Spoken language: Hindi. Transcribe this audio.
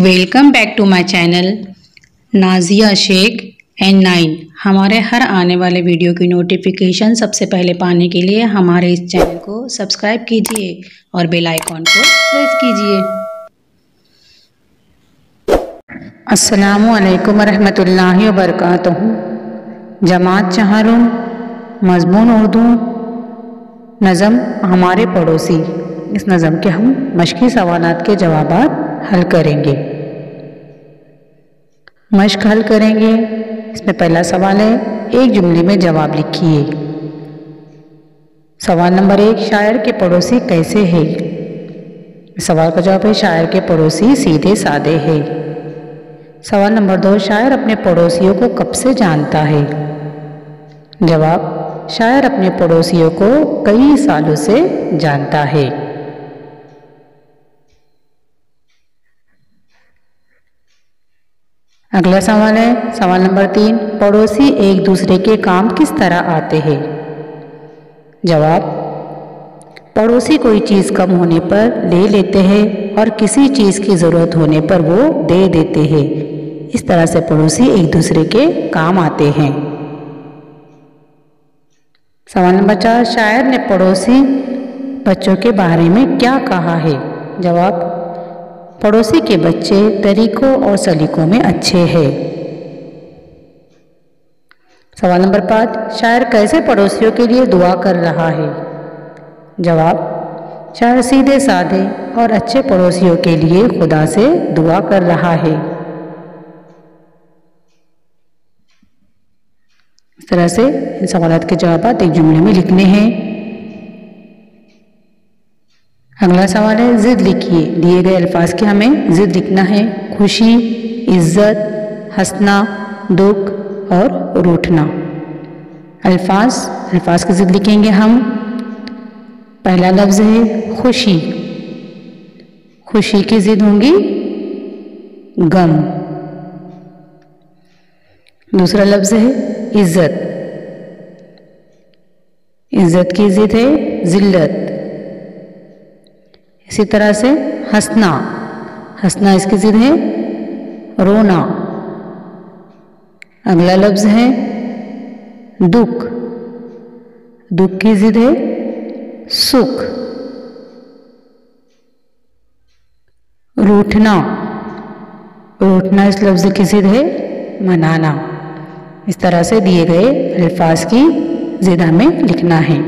Welcome back to my channel Nazia Shaikh N9। हमारे हर आने वाले वीडियो की नोटिफिकेशन सबसे पहले पाने के लिए हमारे इस चैनल को सब्सक्राइब कीजिए और बेल आइकॉन को प्रेस कीजिए। अस्सलामु अलैकुम रहमतुल्लाहि व बरकातहू। जमात चहारुम, मज़मून उर्दू, नज़म हमारे पड़ोसी। इस नज़म के हम मश्की सवालात के जवाबात हल करेंगे। मश्क हल करेंगे। इसमें पहला सवाल है, एक जुमले में जवाब लिखिए। सवाल नंबर 1, शायर के पड़ोसी कैसे है? सवाल का जवाब है, शायर के पड़ोसी सीधे साधे है। सवाल नंबर 2, शायर अपने पड़ोसियों को कब से जानता है? जवाब, शायर अपने पड़ोसियों को कई सालों से जानता है। अगला सवाल है, सवाल नंबर 3, पड़ोसी एक दूसरे के काम किस तरह आते हैं? जवाब, पड़ोसी कोई चीज़ कम होने पर ले लेते हैं और किसी चीज़ की ज़रूरत होने पर वो दे देते हैं। इस तरह से पड़ोसी एक दूसरे के काम आते हैं। सवाल नंबर 4, शायर ने पड़ोसी बच्चों के बारे में क्या कहा है? जवाब, पड़ोसी के बच्चे तरीकों और सलीकों में अच्छे हैं। सवाल नंबर 5, शायर कैसे पड़ोसियों के लिए दुआ कर रहा है? जवाब, शायर सीधे साधे और अच्छे पड़ोसियों के लिए खुदा से दुआ कर रहा है। इस तरह से इन सवालात के जवाब एक जुमले में लिखने हैं। अगला सवाल है, जिद लिखिए। दिए गए अल्फाज के हमें जिद लिखना है। खुशी, इज्जत, हंसना, दुख और रूठना। अल्फाज की जिद लिखेंगे हम। पहला लफ्ज़ है खुशी। खुशी की जिद होंगी गम। दूसरा लफ्ज़ है इज्जत। इज्जत की जिद है जिल्लत। इसी तरह से हंसना। हंसना इसकी जिद है रोना। अगला लफ्ज़ है दुख। दुख की जिद है सुख। रूठना। रूठना इस लफ्ज़ की जिद है मनाना। इस तरह से दिए गए अल्फाज की जिद हमें लिखना है।